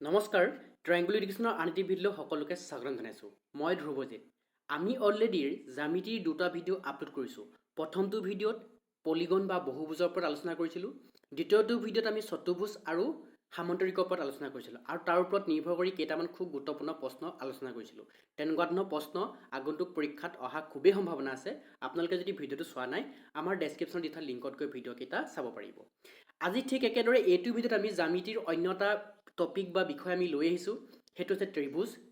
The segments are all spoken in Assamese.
নমস্কাৰ ট্ৰায়াংগুল এডুকেশ্যনৰ আন এটি ভিডিঅ'লৈ সকলোকে স্বাগতম জনাইছোঁ মই ধ্ৰুৱজিৎ আমি অলৰেডি জ্যামিতিৰ দুটা ভিডিঅ' আপলোড কৰিছোঁ প্ৰথমটো ভিডিঅ'ত পলিগন বা বহুভুজৰ ওপৰত আলোচনা কৰিছিলোঁ দ্বিতীয়টো ভিডিঅ'ত আমি চতুৰ্ভুজ আৰু সামান্তৰিকৰ ওপৰত আলোচনা কৰিছিলোঁ আৰু তাৰ ওপৰত নিৰ্ভৰ কৰি কেইটামান খুব গুৰুত্বপূৰ্ণ প্ৰশ্ন আলোচনা কৰিছিলোঁ তেনেকুৱা ধৰণৰ প্ৰশ্ন আগন্তুক পৰীক্ষাত অহা খুবেই সম্ভাৱনা আছে আপোনালোকে যদি ভিডিঅ'টো চোৱা নাই আমাৰ ডেছক্ৰিপশ্যনত দি থোৱা লিংকত গৈ ভিডিঅ'কেইটা চাব পাৰিব আজি ঠিক একেদৰে এইটো ভিডিঅ'ত আমি জ্যামিতিৰ অন্য এটা টপিক বা বিষয় আমি লৈ আহিছোঁ সেইটো হৈছে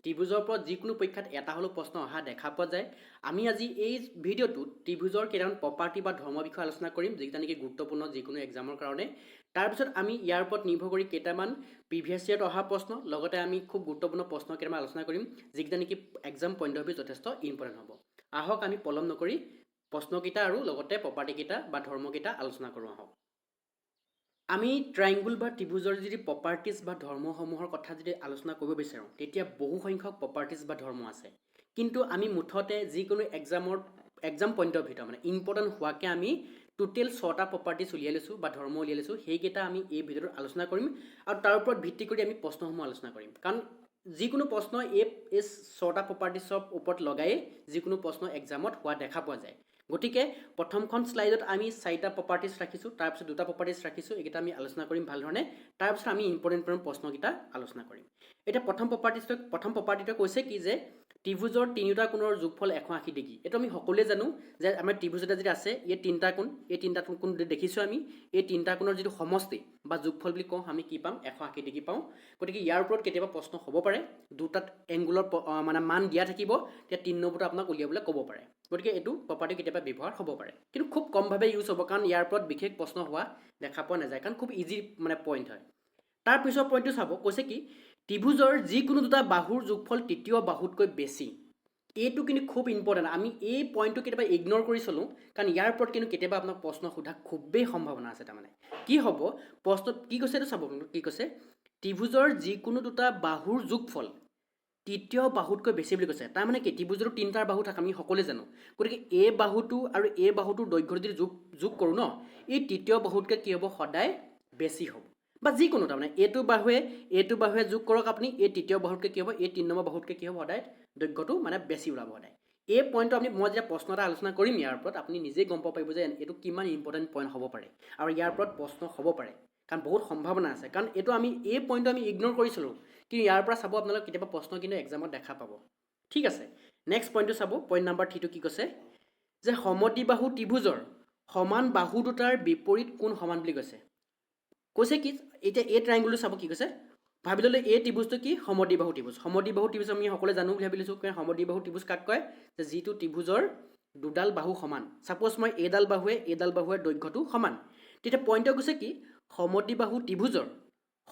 ত্ৰিভুজৰ ওপৰত যিকোনো পৰীক্ষাত এটা হ'লেও প্ৰশ্ন অহা দেখা পোৱা যায় আমি আজি এই ভিডিঅ'টোত ত্ৰিভুজৰ কেইটামান প্ৰপাৰ্টি বা ধৰ্ম বিষয়ে আলোচনা কৰিম যিকেইটা নেকি গুৰুত্বপূৰ্ণ যিকোনো এক্সামৰ কাৰণে তাৰপিছত আমি ইয়াৰ ওপৰত নিৰ্ভৰ কৰি কেইটামান প্ৰিভিয়াছ ইয়েৰত অহা প্ৰশ্ন লগতে আমি খুব গুৰুত্বপূৰ্ণ প্ৰশ্ন কেইটামান আলোচনা কৰিম যিকেইটা নেকি এক্সাম পইণ্ট অফ ভিউ যথেষ্ট ইম্পৰ্টেণ্ট হ'ব আহক আমি পলম নকৰি প্ৰশ্নকেইটা আৰু লগতে প্ৰপাৰ্টিকেইটা বা ধৰ্মকেইটা আলোচনা কৰোঁ আহক আমি ট্ৰায়াংগুল বা ত্ৰিভুজৰ যদি প্ৰপাৰ্টিজ বা ধৰ্মসমূহৰ কথা যদি আলোচনা কৰিব বিচাৰোঁ তেতিয়া বহু সংখ্যক প্ৰপাৰ্টিজ বা ধৰ্ম আছে কিন্তু আমি মুঠতে যিকোনো এক্সাম পইণ্ট অফ ভিউ মানে ইম্পৰ্টেণ্ট হোৱাকৈ আমি টোটেল 6টা প্ৰপাৰ্টিজ উলিয়াই লৈছোঁ বা ধৰ্ম উলিয়াই লৈছোঁ সেইকেইটা আমি এই ভিডিঅ'টোত আলোচনা কৰিম আৰু তাৰ ওপৰত ভিত্তি কৰি আমি প্ৰশ্নসমূহ আলোচনা কৰিম কাৰণ যিকোনো প্ৰশ্ন এই 6টা প্ৰপাৰ্টিজৰ ওপৰত লগাই যিকোনো প্ৰশ্ন এক্সামত হোৱা দেখা পোৱা যায় গতিকে প্ৰথমখন শ্লাইডত আমি 4টা প্ৰপাৰ্টিজ ৰাখিছোঁ তাৰপিছত 2টা প্ৰপাৰ্টিজ ৰাখিছোঁ এইকেইটা আমি আলোচনা কৰিম ভালধৰণে তাৰপিছত আমি ইম্পৰ্টেণ্ট প্ৰশ্নকেইটা আলোচনা কৰিম এতিয়া প্ৰথম প্ৰপাৰ্টিটো কৈছে কি যে ত্ৰিভুজৰ তিনিটা কোণৰ যোগফল 180 ডিগ্ৰী এইটো আমি সকলোৱে জানো যে আমাৰ ত্ৰিভুজ এটা যদি আছে এই তিনিটা কোণ এই তিনিটা কোণ দেখিছোঁ আমি এই তিনিটা কোণৰ যিটো সমষ্টি বা যোগফল বুলি কওঁ আমি কি পাম 180 ডিগ্ৰী পাওঁ গতিকে ইয়াৰ ওপৰত কেতিয়াবা প্ৰশ্ন হ'ব পাৰে দুটাত এংগুলৰ মানে মান দিয়া থাকিব তেতিয়া 3 নম্বৰটো আপোনাক উলিয়াবলৈ ক'ব পাৰে গতিকে এইটো প্ৰপাৰ্টি কেতিয়াবা ব্যৱহাৰ হ'ব পাৰে কিন্তু খুব কমভাৱে ইউজ হ'ব কাৰণ ইয়াৰ ওপৰত বিশেষ প্ৰশ্ন হোৱা দেখা পোৱা নাযায় কাৰণ খুব ইজি মানে পইণ্ট হয় তাৰ পিছৰ পইণ্টটো চাব কৈছে কি ত্ৰিভুজৰ যিকোনো দুটা বাহুৰ যোগফল তৃতীয় বাহুতকৈ বেছি এইটো কিন্তু খুব ইম্পৰ্টেণ্ট আমি এই পইণ্টটো কেতিয়াবা ইগন'ৰ কৰি চলোঁ কাৰণ ইয়াৰ ওপৰত কিন্তু কেতিয়াবা আপোনাক প্ৰশ্ন সোধা খুবেই সম্ভাৱনা আছে তাৰমানে কি হ'ব প্ৰশ্নত কি কৈছে এইটো চাব কি কৈছে ত্ৰিভুজৰ যিকোনো দুটা বাহুৰ যোগফল তৃতীয় বাহুতকৈ বেছি বুলি কৈছে তাৰমানে কি ত্ৰিভুজৰ তিনিটাৰ বাহু থাকে আমি সকলোৱে জানো গতিকে এই বাহুটো আৰু এই বাহুটোৰ দৈৰ্ঘ্য যদি যোগ কৰোঁ ন এই তৃতীয় বাহুতকৈ কি হ'ব সদায় বেছি হ'ব বা যিকোনো তাৰমানে এইটো বাহুৱে যোগ কৰক আপুনি এই তৃতীয় বাহুতকৈ কি হ'ব এই 3 নম্বৰ বাহুতকৈ কি হ'ব সদায় দৈৰ্ঘ্যটো মানে বেছি ওলাব সদায় এই পইণ্টটো মই যেতিয়া প্ৰশ্ন এটা আলোচনা কৰিম ইয়াৰ ওপৰত আপুনি নিজেই গম পাব পাৰিব যে এইটো কিমান ইম্পৰ্টেণ্ট পইণ্ট হ'ব পাৰে আৰু ইয়াৰ ওপৰত প্ৰশ্ন হ'ব পাৰে কাৰণ বহুত সম্ভাৱনা আছে কাৰণ এইটো আমি এই পইণ্টটো আমি ইগন'ৰ কৰিছিলোঁ কিন্তু ইয়াৰ পৰা চাব আপোনালোকে কেতিয়াবা প্ৰশ্ন কিন্তু এক্সামত দেখা পাব ঠিক আছে নেক্সট পইণ্টটো চাব পইণ্ট নাম্বাৰ 3টো কি কৈছে যে সমদ্বিবাহু ত্ৰিভুজৰ সমান বাহু দুটাৰ বিপৰীত কোণ সমান বুলি কৈছে কি এতিয়া এই ট্ৰায়াংগুলটো চাব কি কৈছে ভাবি ল'লে এই ত্ৰিভুজটো কি সমদ্বিবাহু ত্ৰিভুজ আমি সকলোৱে জানো বুলি ভাবি লৈছোঁ কাৰণ সমদ্বিবাহু ত্ৰিভুজ কাক কয় যে যিটো ত্ৰিভুজৰ দুডাল বাহু সমান ছাপ'জ মই এইডাল বাহুৱে দৈৰ্ঘ্যটো সমান তেতিয়া পইণ্টটো কৈছে কি সমদ্বিবাহু ত্ৰিভুজৰ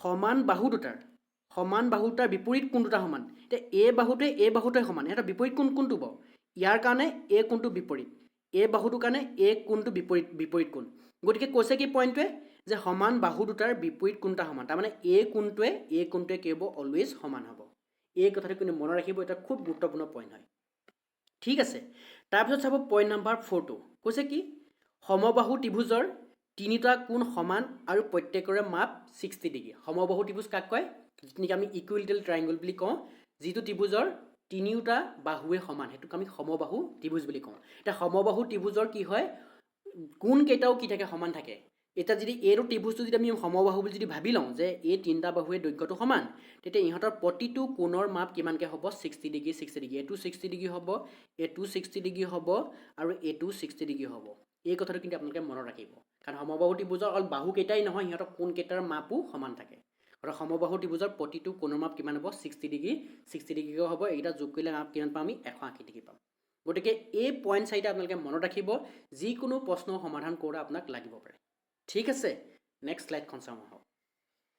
সমান বাহু দুটাৰ বিপৰীত কোণ দুটা সমান এতিয়া এই বাহুটোৱে সমান এটা বিপৰীত কোণটো বাৰু ইয়াৰ কাৰণে এই কোণটো বিপৰীত এই বাহুটোৰ কাৰণে এই কোণটো বিপৰীত কোণ গতিকে কৈছে কি পইণ্টটোৱে যে সমান বাহু দুটাৰ বিপৰীত কোণটা সমান তাৰমানে এই কোণটোৱে কি হ'ব অলৱেজ সমান হ'ব এই কথাটো কিন্তু মনত ৰাখিব এটা খুব গুৰুত্বপূৰ্ণ পইণ্ট হয় ঠিক আছে তাৰপিছত চাব পইণ্ট নাম্বাৰ 4টো কৈছে কি সমবাহু ত্ৰিভুজৰ তিনিটা কোণ সমান আৰু প্ৰত্যেকৰে মাপ 60 ডিগ্ৰী সমবাহু ত্ৰিভুজ কাক কয় যিটো আমি ইকুইলেটাৰেল ট্ৰায়াংগল বুলি কওঁ যিটো ত্ৰিভুজৰ তিনিওটা বাহুৱে সমান সেইটোক আমি সমবাহু ত্ৰিভুজ বুলি কওঁ এতিয়া সমবাহু ত্ৰিভুজৰ কি হয় কোণ কেইটাও কি থাকে সমান থাকে এতিয়া যদি এইটো ত্ৰিভুজটো যদি আমি সমবাহু বুলি যদি ভাবি লওঁ যে এই তিনিটা বাহুৱে দৈৰ্ঘ্যটো সমান তেতিয়া ইহঁতৰ প্ৰতিটো কোণৰ মাপ কিমানকৈ হ'ব 60 ডিগ্ৰী এইটো 60 ডিগ্ৰী হ'ব এইটো 60 ডিগ্ৰী হ'ব আৰু এইটো 60 ডিগ্ৰী হ'ব এই কথাটো কিন্তু আপোনালোকে মনত ৰাখিব কাৰণ সমবাহু ত্ৰিভুজৰ অকল বাহু কেইটাই নহয় সিহঁতৰ কোণ কেইটাৰ মাপো সমান থাকে আৰু সমবাহু ত্ৰিভুজৰ প্ৰতিটো কোণৰ মাপ কিমান হ'ব 60 ডিগ্ৰী হ'ব এইকেইটা যোগ কৰিলে মাপ কিমান পাম আমি 180 ডিগ্ৰী পাম গতিকে এই পইণ্ট 4টা আপোনালোকে মনত ৰাখিব যিকোনো প্ৰশ্ন সমাধান কৰোঁতে আপোনাক লাগিব পাৰে ঠিক আছে নেক্সট শ্লাইডখন চাওঁ আহক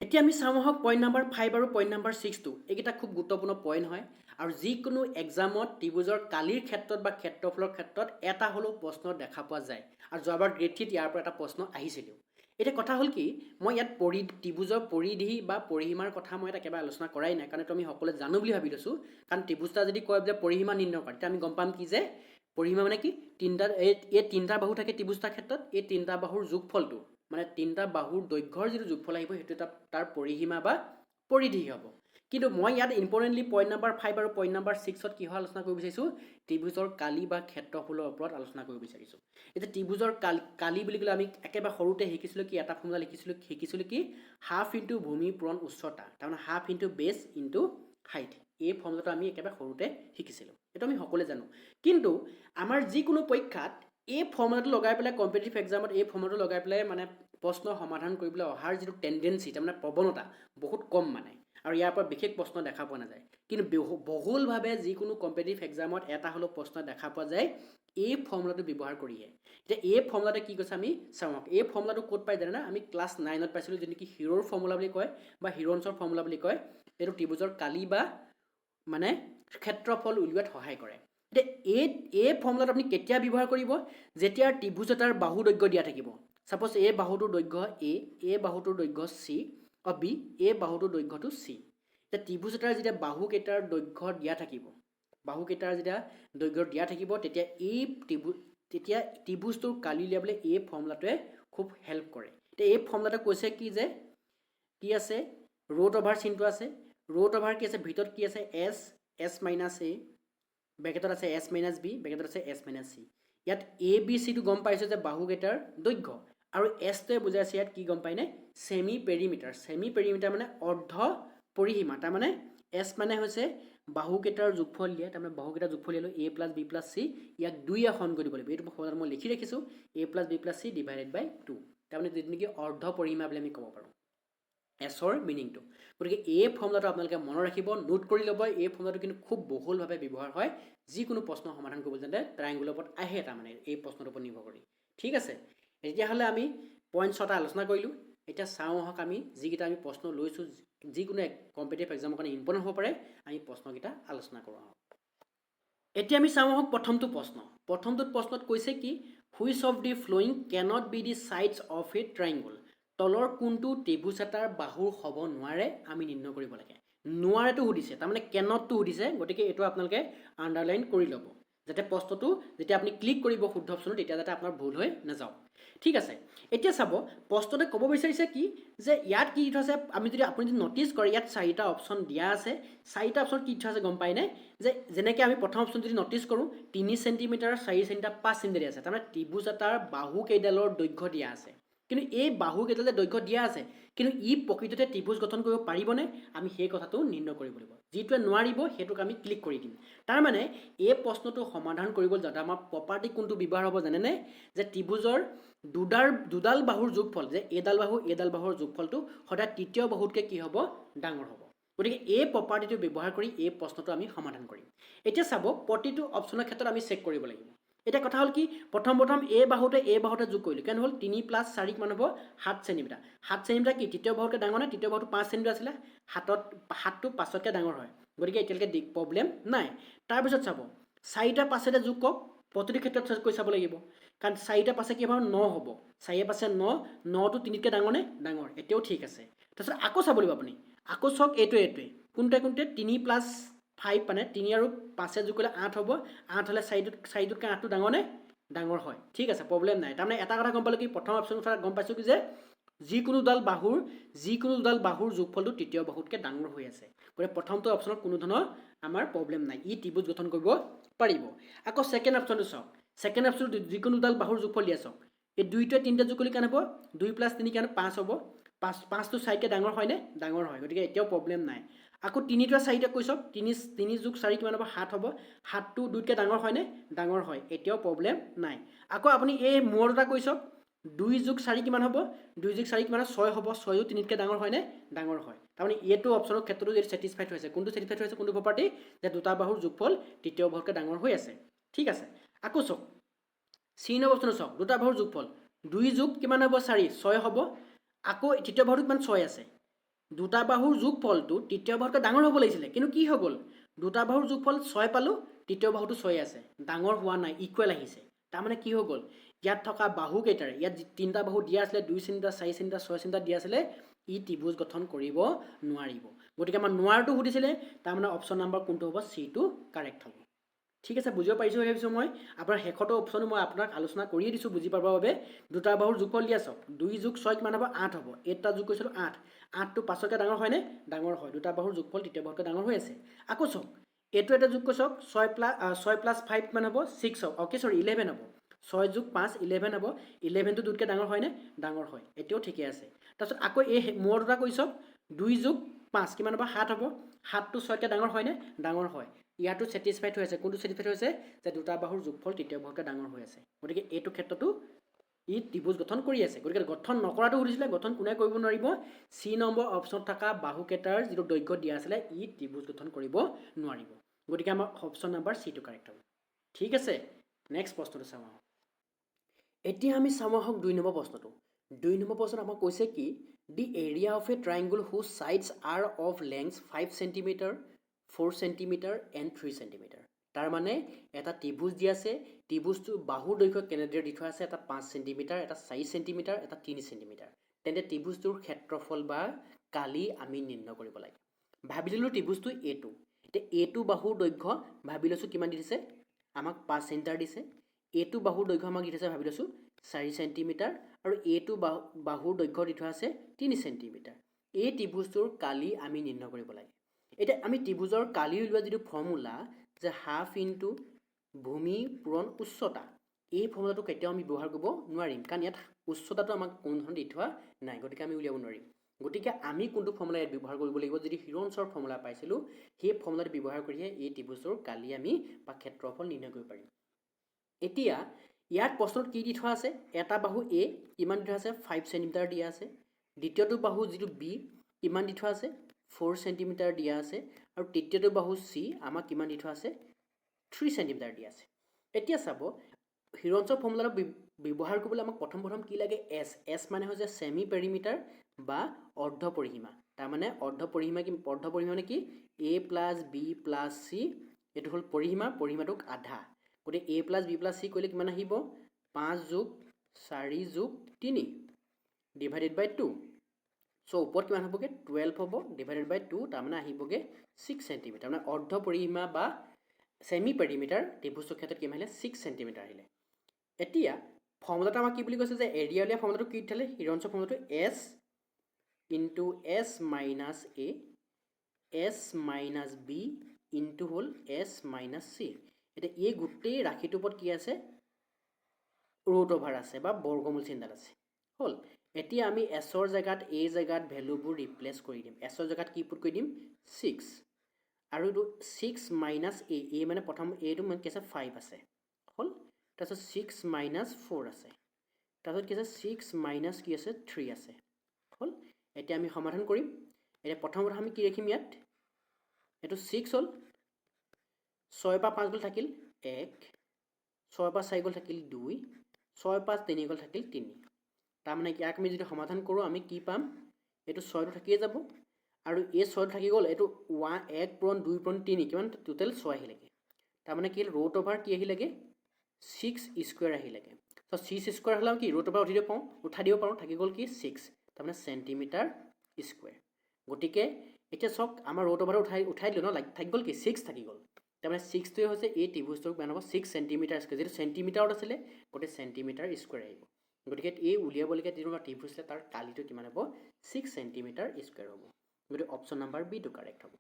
এতিয়া আমি চাওঁ আহক পইণ্ট নাম্বাৰ 5 আৰু পইণ্ট নাম্বাৰ 6টো এইকেইটা খুব গুৰুত্বপূৰ্ণ পইণ্ট হয় আৰু যিকোনো এক্সামত ত্ৰিভুজৰ কালিৰ ক্ষেত্ৰত বা ক্ষেত্ৰফলৰ ক্ষেত্ৰত এটা হ'লেও প্ৰশ্ন দেখা পোৱা যায় আৰু যোৱাবাৰ গ্ৰেড 3ত ইয়াৰ পৰা এটা প্ৰশ্ন আহিছিলোঁ এতিয়া কথা হ'ল কি মই ইয়াত ত্ৰিভুজৰ পৰিধি বা পৰিসীমাৰ কথা মই একেবাৰে আলোচনা কৰাই নাই কাৰণ এইটো আমি সকলোৱে জানো বুলি ভাবি লৈছোঁ কাৰণ ত্ৰিভুজটা যদি কয় যে পৰিসীমা নিৰ্ণয় কৰা তেতিয়া আমি গম পাম কি যে পৰিসীমা মানে কি তিনিটা বাহু থাকে ত্ৰিভুজটাৰ ক্ষেত্ৰত এই তিনিটা বাহুৰ যোগফলটো মানে তিনিটা বাহুৰ দৈৰ্ঘ্যৰ যিটো যোগফল আহিব সেইটো এটা তাৰ পৰিসীমা বা পৰিধি হ'ব কিন্তু মই ইয়াত ইম্পৰ্টেণ্টলি পইণ্ট নাম্বাৰ 5 আৰু পইণ্ট নাম্বাৰ 6ত কিহৰ আলোচনা কৰিব বিচাৰিছোঁ ত্ৰিভুজৰ কালি বা ক্ষেত্ৰফলৰ ওপৰত আলোচনা কৰিব বিচাৰিছোঁ এতিয়া ত্ৰিভুজৰ কালি বুলি ক'লে আমি একেবাৰে সৰুতে শিকিছিলোঁ কি এটা ফৰ্মুলা শিকিছিলোঁ কি হাফ ইনটু ভূমি পূৰণ উচ্চতা তাৰমানে হাফ ইনটু বেছ ইনটু হাইট এই ফৰ্মুলাটো আমি একেবাৰে সৰুতে শিকিছিলোঁ এইটো আমি সকলোৱে জানো কিন্তু আমাৰ যিকোনো পৰীক্ষাত এই ফৰ্মুলাটো লগাই পেলাই কম্পিটিটিভ এক্সামত এই ফৰ্মুলাটো লগাই পেলাই মানে প্ৰশ্ন সমাধান কৰিবলৈ অহাৰ যিটো টেণ্ডেঞ্চি তাৰমানে প্ৰৱণতা বহুত কম মানে আৰু ইয়াৰ পৰা বিশেষ প্ৰশ্ন দেখা পোৱা নাযায় কিন্তু বহুলভাৱে যিকোনো কম্পিটিটিভ এক্সামত এটা হ'লেও প্ৰশ্ন দেখা পোৱা যায় এই ফৰ্মুলাটো ব্যৱহাৰ কৰিয়ে এতিয়া এই ফৰ্মুলাটো কি কৈছে আমি চাওঁ এই ফৰ্মুলাটো ক'ত পাই জানে না আমি ক্লাছ 9ত পাইছিলোঁ যোন নেকি হিৰ'ৰ ফৰ্মুলা বুলি কয় বা হিৰ'নছৰ ফৰ্মুলা বুলি কয় এইটো ত্ৰিভুজৰ কালি বা মানে ক্ষেত্ৰফল উলিওৱাত সহায় কৰে এতিয়া এই ফৰ্মুলাটো আপুনি কেতিয়া ব্যৱহাৰ কৰিব যেতিয়া ত্ৰিভুজ এটাৰ বাহু দৈৰ্ঘ্য দিয়া থাকিব সাপোজ এই বাহুটোৰ দৈৰ্ঘ্য এই বাহুটোৰ দৈৰ্ঘ্য চি বি এই বাহুটোৰ দৈৰ্ঘ্যটো চি এতিয়া ত্ৰিভুজ এটাৰ যেতিয়া বাহুকেইটাৰ দৈৰ্ঘ্য দিয়া থাকিব বাহুকেইটাৰ যেতিয়া দৈৰ্ঘ্য দিয়া থাকিব তেতিয়া ত্ৰিভুজটোৰ কালি উলিয়াবলৈ এই ফৰ্মুলাটোৱে খুব হেল্প কৰে এতিয়া এই ফৰ্মুলাটো কৈছে কি যে কি আছে ৰুট অভাৰ চিনটো আছে ৰুট অভাৰ কি আছে ভিতৰত কি আছে এছ মাইনাছ এ ব্ৰেকেটত আছে এছ মাইনাছ বি ব্ৰেকেটত আছে এছ মাইনাছ চি ইয়াত এ বি চিটো গম পাইছোঁ যে বাহুকেইটাৰ দৈৰ্ঘ্য আৰু এছটোৱে বুজাইছে ইয়াত কি গম পায়নে ছেমি পেৰিমিটাৰ মানে অৰ্ধ পৰিসীমা তাৰমানে এছ মানে হৈছে বাহুকেইটাৰ যোগফল দিয়ে তাৰমানে বাহুকেইটাৰ যোগফল দিলোঁ এ প্লাছ বি প্লাছ চি ইয়াক 2 এখন কৰি দিব লাগিব এইটো সদায় মই লিখি ৰাখিছোঁ A plus B plus C divided by 2 তাৰমানে যিটো নেকি অৰ্ধ পৰিসীমা বুলি আমি ক'ব পাৰোঁ এছৰ মিনিংটো গতিকে এই ফৰ্মুলাটো আপোনালোকে মনত ৰাখিব নোট কৰি ল'ব এই ফৰ্মুলাটো কিন্তু খুব বহুলভাৱে ব্যৱহাৰ হয় যিকোনো প্ৰশ্ন সমাধান কৰিবলৈ যাতে ট্ৰাইংগুলৰ ওপৰত আহে তাৰমানে এই প্ৰশ্নটোৰ ওপৰত নিৰ্ভৰ কৰি ঠিক আছে তেতিয়াহ'লে আমি পইণ্ট 6টা আলোচনা কৰিলোঁ এতিয়া চাওঁ আহক আমি যিকেইটা আমি প্ৰশ্ন লৈছোঁ যিকোনো কম্পিটিটিভ এক্সামৰ কাৰণে ইম্পৰ্টেণ্ট হ'ব পাৰে আমি প্ৰশ্নকেইটা আলোচনা কৰোঁ আহক এতিয়া আমি চাওঁ আহক প্ৰথমটোত প্ৰশ্নত কৈছে কি which of the following cannot be the sides of a triangle তলৰ কোনটো ত্ৰিভুজ এটাৰ বাহুৰ হ'ব নোৱাৰে আমি নিৰ্ণয় কৰিব লাগে নোৱাৰেটো সুধিছে তাৰমানে কেনটটো সুধিছে গতিকে এইটো আপোনালোকে আণ্ডাৰলাইন কৰি ল'ব যাতে প্ৰশ্নটো যেতিয়া আপুনি ক্লিক কৰিব শুদ্ধ অপশ্যনত তেতিয়া যাতে আপোনাৰ ভুল হৈ নাযাওক ঠিক আছে এতিয়া চাব প্ৰশ্নতে ক'ব বিচাৰিছে কি যে ইয়াত কি থৈছে আপুনি যদি ন'টিছ কৰে ইয়াত 4টা অপশ্যন দিয়া আছে 4টা অপশ্যন কি থৈছে গম পায়নে যে যেনেকৈ আমি প্ৰথম অপশ্যন যদি ন'টিছ কৰোঁ 3 চেণ্টিমিটাৰ 4 চেণ্টিমিটাৰ 5 চেণ্টিমিটাৰ দিয়া আছে তাৰমানে ত্ৰিভুজ এটাৰ বাহু কেইডালৰ দৈৰ্ঘ্য দিয়া আছে কিন্তু এই বাহু কেইডালে দৈৰ্ঘ্য দিয়া আছে কিন্তু ই প্ৰকৃততে ত্ৰিভুজ গঠন কৰিব পাৰিবনে আমি সেই কথাটো নিৰ্ণয় কৰিব লাগিব যিটোৱে নোৱাৰিব সেইটোক আমি ক্লিক কৰি দিম তাৰমানে এই প্ৰশ্নটো সমাধান কৰিবলৈ যাতে আমাৰ প্ৰপাৰ্টি কোনটো ব্যৱহাৰ হ'ব জানেনে যে ত্ৰিভুজৰ দুডাল বাহুৰ যোগফল যে এডাল বাহুৰ যোগফলটো সদায় তৃতীয় বাহুতকৈ কি হ'ব ডাঙৰ হ'ব গতিকে এই প্ৰপাৰ্টিটো ব্যৱহাৰ কৰি এই প্ৰশ্নটো আমি সমাধান কৰিম এতিয়া চাব প্ৰতিটো অপশ্যনৰ ক্ষেত্ৰত আমি চেক কৰিব লাগিব এতিয়া কথা হ'ল কি প্ৰথম এই বাহুতে যোগ কৰিলোঁ কেনে হ'ল 3 + 4 কিমান হ'ব 7 চেণ্টিমিটাৰ 7 চেণ্টিমিটাৰ কি তৃতীয় বাহুতকৈ ডাঙৰ নে তৃতীয় বাহুটো 5 চেণ্টিমিটাৰ আছিলে হাতটো 5তকৈ ডাঙৰ হয় গতিকে এতিয়ালৈকে প্ৰব্লেম নাই তাৰপিছত চাব 4টা 5তে যোগ কৰক প্ৰতিটো ক্ষেত্ৰত কৈ চাব লাগিব কাৰণ 4টা 5 কি হ'ব 9 হ'ব 4 5 9টো 3তকৈ ডাঙৰ নে ডাঙৰ এতিয়াও ঠিক আছে তাৰপিছত আকৌ চাব লাগিব আপুনি আকৌ চাওক এইটোৱে কোনটোৱে 3 + 5 মানে 3 আৰু 5 যোগ কৰিলে 8 হ'ব 8 হ'লে 4টোতকৈ 8টো ডাঙৰ নে ডাঙৰ হয় ঠিক আছে প্ৰব্লেম নাই তাৰমানে এটা কথা গম পালোঁ কি প্ৰথম অপশ্যনৰ কথা গম পাইছোঁ কি যে যিকোনো দুডাল বাহুৰ যোগফলটো তৃতীয় বাহুতকৈ ডাঙৰ হৈ আছে গতিকে প্ৰথমটো অপশ্যনত কোনো ধৰণৰ আমাৰ প্ৰব্লেম নাই ই ত্ৰিভুজ গঠন কৰিব পাৰিব আকৌ ছেকেণ্ড অপশ্যনটো চাওক ছেকেণ্ড অপশ্যনটো যিকোনো দুডাল বাহুৰ যোগফল দিয়া চাওক এই 2টোৱে 3টা যোগ কৰিলে কিমান হ'ব 2 + 3 কিমান 5 হ'ব 5টো 4তকৈ ডাঙৰ হয়নে ডাঙৰ হয় গতিকে এতিয়াও প্ৰব্লেম নাই আকৌ 3টোৱে 4টা কৈ চাওক 3 যোগ 4 কিমান হ'ব 7 হ'ব 7টো 2তকৈ ডাঙৰ হয়নে ডাঙৰ হয় এতিয়াও প্ৰব্লেম নাই আকৌ আপুনি এই মূৰ দুটা কৈ চাওক 2 যোগ 4 কিমান হ'ব 2 যোগ 4 কিমান 6 হ'ব 6ও 3তকৈ ডাঙৰ হয়নে ডাঙৰ হয় তাৰমানে এইটো অপশ্যনৰ ক্ষেত্ৰতো যদি ছেটিছফাইড হৈছে কোনটো ছেটিছফাইড হৈছে কোনটো প্ৰপাৰ্টি যে দুটা বাহুৰ যোগফল তৃতীয় বাহুতকৈ ডাঙৰ হৈ আছে ঠিক আছে আকৌ চাওক চি নম্বৰ অপশ্যনত চাওক দুটা বাহুৰ যোগফল 2 যোগ কিমান হ'ব 4 6 হ'ব আকৌ তৃতীয় বাহুটো কিমান 6 আছে দুটা বাহুৰ যোগফলটো তৃতীয় বাহুতকৈ ডাঙৰ হ'ব লাগিছিলে কিন্তু কি হৈ গ'ল দুটা বাহুৰ যোগফল 6 পালোঁ তৃতীয় বাহুটো 6 আছে ডাঙৰ হোৱা নাই ইকুৱেল আহিছে তাৰমানে কি হৈ গ'ল ইয়াত থকা বাহুকেইটাৰে ইয়াত 3টা বাহু দিয়া আছিলে 2 চেণ্টিমিটাৰ 4 চেণ্টিমিটাৰ 6 চেণ্টিমিটাৰ দিয়া আছিলে ই ত্ৰিভুজ গঠন কৰিব নোৱাৰিব গতিকে আমাৰ নোৱাৰটো সুধিছিলে তাৰমানে অপশ্যন নম্বৰ কোনটো হ'ব চিটো কাৰেক্ট হ'ব ঠিক আছে, বুজিব পাৰিছোঁ ভাবিছোঁ মই। আপোনাৰ শেষতো অপশ্যনো মই আপোনাক আলোচনা কৰিয়ে দিছোঁ বুজি পাবৰ বাবে। দুটা বাহুৰ যোগফল দিয়া চাওক, 2 + 6 কিমান হ'ব? 8 হ'ব। এটা যোগ কৰিছিলোঁ 8, 8টো 5তকৈ ডাঙৰ হয়নে? ডাঙৰ হয়। দুটা বাহুৰ যোগফল তৃতীয় বাহুতকৈ ডাঙৰ হৈ আছে। আকৌ চাওক, এইটো এটা যোগ কৰি চাওক, 6 + 5 কিমান হ'ব? 6 হ'ব। অ'কে চৰি 11 হ'ব। 6 + 5 11 হ'ব। 11টো 2তকৈ ডাঙৰ হয়নে? ডাঙৰ হয়। এতিয়াও ঠিকে আছে। তাৰপিছত আকৌ এই মূৰৰ দুটা কৰি চাওক, 2 + 5 কিমান হ'ব? 7 হ'ব। 7টো 6তকৈ ডাঙৰ হয়নে? ডাঙৰ হয়। ইয়াতো ছেটিছফাইড হৈ আছে। কোনটো ছেটিছফাইড হৈছে? যে দুটা বাহুৰ যোগফল তৃতীয় বাহুতকৈ ডাঙৰ হৈ আছে। গতিকে এইটো ক্ষেত্ৰতো ই ত্ৰিভুজ গঠন কৰি আছে। গতিকে গঠন নকৰাটো সুধিছিলে, গঠন কোনে কৰিব নোৱাৰিব? চি নম্বৰ অপশ্যনত থকা বাহুকেইটাৰ যিটো দৈৰ্ঘ্য দিয়া আছিলে, ই ত্ৰিভুজ গঠন কৰিব নোৱাৰিব। গতিকে আমাৰ অপশ্যন নম্বৰ চিটো কাৰেক্ট হ'ব। ঠিক আছে, নেক্সট প্ৰশ্নটো চাওঁ আহক। এতিয়া আমি চাওঁ আহক 2 নম্বৰ প্ৰশ্নটো। 2 নম্বৰ প্ৰশ্নত আমাক কৈছে কি? The area of a triangle হুজ sides R of length 5 cm, 4 cm and 3 cm। তাৰমানে এটা ত্ৰিভুজ দি আছে, ত্ৰিভুজটো বাহুৰ দৈৰ্ঘ্য কেনেদৰে দি থোৱা আছে? এটা 5 cm, এটা 4 cm, এটা 3 cm। তেন্তে ত্ৰিভুজটোৰ ক্ষেত্ৰফল বা কালি আমি নিৰ্ণয় কৰিব লাগে। ভাবি ল'লোঁ ত্ৰিভুজটো এইটো। এতিয়া এইটো বাহুৰ দৈৰ্ঘ্য ভাবি লৈছোঁ কিমান দি দিছে? আমাক 5 cm দিছে। এইটো বাহুৰ দৈৰ্ঘ্য আমাক দি থৈছে ভাবি লৈছোঁ 4 cm, আৰু এইটো বাহুৰ দৈৰ্ঘ্য দি থোৱা আছে 3 cm। এই ত্ৰিভুজটোৰ কালি আমি নিৰ্ণয় কৰিব লাগে। এতিয়া আমি ত্ৰিভুজৰ কালি উলিওৱা যিটো ফৰ্মুলা, যে হাফ ইনটু ভূমি পূৰণ উচ্চতা, এই ফৰ্মুলাটো কেতিয়াও আমি ব্যৱহাৰ কৰিব নোৱাৰিম, কাৰণ ইয়াত উচ্চতাটো আমাক কোনো ধৰণৰ দি থোৱা নাই। গতিকে আমি উলিয়াব নোৱাৰিম। গতিকে আমি কোনটো ফৰ্মুলা ইয়াত ব্যৱহাৰ কৰিব লাগিব? যদি হিৰণ্টছৰ ফৰ্মুলা পাইছিলোঁ, সেই ফৰ্মুলাটো ব্যৱহাৰ কৰিহে এই ত্ৰিভুজৰ কালি আমি বা ক্ষেত্ৰফল নিৰ্ণয় কৰিব পাৰিম। এতিয়া ইয়াত প্ৰশ্নত কি দি থোৱা আছে? এটা বাহু এ কিমান দি থোৱা আছে? 5 cm দিয়া আছে। দ্বিতীয়টো বাহু যিটো বি কিমান দি থোৱা আছে? 4 cm দিয়া আছে। আৰু তৃতীয়টো বাহু চি আমাক কিমান দি থোৱা আছে? 3 cm দিয়া আছে। এতিয়া চাব, হিৰণ্টছৰ ফৰ্মুলাটো ব্যৱহাৰ কৰিবলৈ আমাক প্ৰথম কি লাগে? এছ মানে হৈছে ছেমি পেৰিমিটাৰ বা অৰ্ধ পৰিসীমা। তাৰমানে অৰ্ধ পৰিসীমা মানে কি? এ প্লাছ বি প্লাছ চি, এইটো হ'ল পৰিসীমা, পৰিসীমাটোক আধা। গতিকে এ প্লাছ বি প্লাছ চি কৰিলে কিমান আহিব? 5 + 4 + 3 ডিভাইডেড বাই 2। চ' ওপৰত কিমান হ'বগৈ? 12 হ'ব ডিভাইডেড বাই 2, তাৰমানে আহিবগৈ 6 cm। তাৰমানে অৰ্ধ পৰিসীমা বা ছেমি পেৰিমিটাৰ ত্ৰিভুজৰ ক্ষেত্ৰত কিমান আহিলে? 6 cm আহিলে। এতিয়া ফৰ্মুলাটো আমাক কি বুলি কৈছে? যে এৰিয়া উলিওৱা ফৰ্মুলাটো কি দিলে? হিৰণ্টছৰ ফৰ্মুলাটো S into S minus A, S minus B into হ'ল এছ মাইনাছ চি। এতিয়া এই গোটেই ৰাশিটোৰ ওপৰত কি আছে? ৰুট অভাৰ আছে বা বৰ্গমূল চিহ্নডাল আছে। হ'ল। এতিয়া আমি এছৰ জেগাত এই জেগাত ভেলুবোৰ ৰিপ্লেচ কৰি দিম। এছৰ জেগাত কি পুট কৰি দিম? 6। আৰু এইটো 6 মাইনাছ এ মানে প্ৰথম এইটো মানে কি আছে? 5 আছে। হ'ল। তাৰপিছত 6 মাইনাছ 4 আছে। তাৰপিছত কি আছে? 6 মাইনাছ কি আছে? 3 আছে। হ'ল। এতিয়া আমি সমাধান কৰিম। এতিয়া প্ৰথম কথা আমি কি ৰাখিম ইয়াত? এইটো 6 হ'ল। 6 পৰা 5 গ'ল থাকিল 1, 6 পৰা 4 গ'ল থাকিল 2, 6 পৰা 3 গ'ল থাকিল 3। তাৰমানে ইয়াক আমি যদি সমাধান কৰোঁ আমি কি পাম? এইটো 6টো থাকিয়ে যাব, আৰু এই 6টো থাকি গ'ল, এইটো 1 পূৰণ 2 পূৰণ 3 কিমান? টোটেল 6 আহিলেগৈ। তাৰমানে কি হ'ল? ৰুট অভাৰ কি আহিলেগৈ? 6 স্কুৱেৰ আহিলেগৈ। ত' 6 স্কুৱেৰ হ'লে কি ৰুট অভাৰ উঠাই দিব পাৰোঁ, থাকি গ'ল কি? 6, তাৰমানে চেণ্টিমিটাৰ স্কুৱেৰ। গতিকে এতিয়া চাওক, আমাৰ ৰুট অভাৰটো উঠাই দিলোঁ ন, থাকি গ'ল কি? 6 থাকি গ'ল। তাৰমানে 6টোৱে হৈছে এই ত্ৰিভুজটোৰ কিমান হ'ব? 6 cm স্কুৱেৰ। যিটো চেণ্টিমিটাৰত আছিলে গতিকে চেণ্টিমিটাৰ স্কুৱেৰ আহিব। গতিকে এই উলিয়াবলগীয়া যিটো আমাৰ ত্ৰিভুজ আছিলে তাৰ কালিটো কিমান হ'ব? 6 cm স্কুৱেৰ হ'ব। গতিকে অপশ্যন নম্বৰ বিটো কাৰেক্ট হ'ব।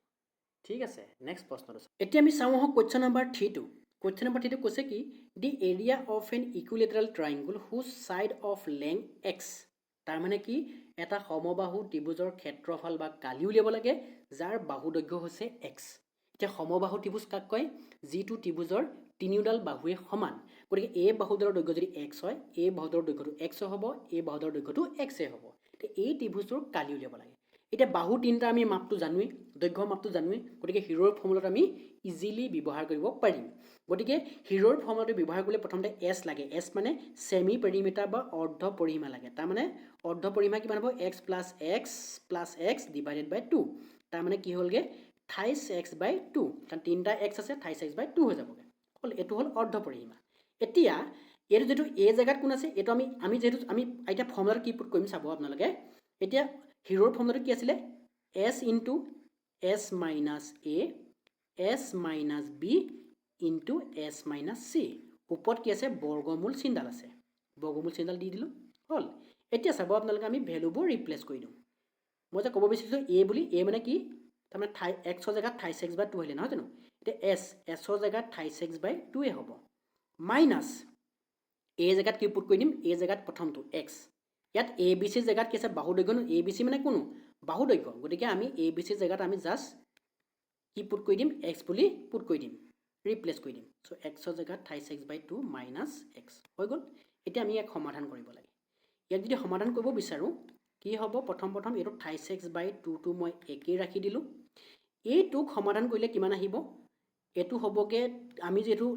ঠিক আছে, নেক্সট প্ৰশ্নটো চাওঁ। এতিয়া আমি চাওঁ আহক কুৱেশ্যন নম্বৰ 3টো। কুৱেশ্যন নম্বৰ 3টো কৈছে কি? The area of an equilateral triangle whose side of length X. তাৰমানে কি? এটা সমবাহু ত্ৰিভুজৰ ক্ষেত্ৰফল বা কালি উলিয়াব লাগে, যাৰ বাহু দৈৰ্ঘ্য হৈছে এক্স। এতিয়া সমবাহু ত্ৰিভুজ কাক কয়? যিটো ত্ৰিভুজৰ তিনিওডাল বাহুৱে সমান। গতিকে এই বাহুডালৰ দৈৰ্ঘ্য যদি এক্স হয়, এই বাহুডালৰ দৈৰ্ঘ্যটো এক্স হ'ব, এই বাহুডালৰ দৈৰ্ঘ্যটো এক্সে হ'ব। এতিয়া এই ত্ৰিভুজটোৰ কালি উলিয়াব লাগে। এতিয়া বাহু তিনিটা আমি মাপটো জানোৱেই, দৈৰ্ঘ্যৰ মাপটো জানোৱেই। গতিকে হিৰৰ ফৰ্মুলাটো আমি ইজিলি ব্যৱহাৰ কৰিব পাৰিম। গতিকে হিৰৰ ফৰ্মুলাটো ব্যৱহাৰ কৰিলে প্ৰথমতে এছ লাগে। এছ মানে ছেমি পেৰিমিটাৰ বা অৰ্ধ পৰিসীমা লাগে। তাৰমানে অৰ্ধ পৰিসীমা কিমান হ'ব? X plus x divided by 2। তাৰমানে কি হ'লগৈ? 28x/2, কাৰণ তিনিটা এক্স আছে, 28x/2 হৈ যাবগৈ। হ'ল, এইটো হ'ল অৰ্ধ পৰিসীমা। এতিয়া এইটো যিটো এ জেগাত কোন আছে? এইটো আমি যিহেতু আমি এতিয়া ফৰ্মুলাটো কি পুট কৰিম চাব আপোনালোকে। এতিয়া হিৰৰ ফৰ্মুলাটো কি আছিলে? S into S minus A, S minus B into S minus C. ওপৰত কি আছে বৰ্গমূল চিনডাল আছে, বৰ্গমূল চিনডাল দি দিলোঁ হ'ল। এতিয়া চাব আপোনালোকে আমি ভেলুবোৰ ৰিপ্লেচ কৰি দিওঁ। মই যে ক'ব বিচাৰিছোঁ এ বুলি, এ মানে কি তাৰমানে এক্সৰ জেগাত 28/2 আহিলে নহয় জানো। এতিয়া এছৰ জেগাত 28/2 হ'ব মাইনাছ এ জেগাত কি পুট কৰি দিম, এ জেগাত প্ৰথমটো এক্স। ইয়াত এ বি চিৰ জেগাত কি আছে বাহুদৈৰ্ঘ্য, এ বি চি মানে কোনো বাহুদৈৰ্ঘ্য, গতিকে আমি এ বি চিৰ জেগাত আমি জাষ্ট কি পুট কৰি দিম এক্স বুলি পুট কৰি দিম, ৰিপ্লেচ কৰি দিম। চ' এক্সৰ জেগাত 28/2 মাইনাছ এক্স হৈ গ'ল। এতিয়া আমি ইয়াক সমাধান কৰিব লাগে। ইয়াক যদি সমাধান কৰিব বিচাৰোঁ কি হ'ব, প্ৰথম এইটো 28/2টো মই একেই ৰাখি দিলোঁ। এইটোক সমাধান কৰিলে কিমান আহিব, এইটো হ'বগৈ আমি যিহেতু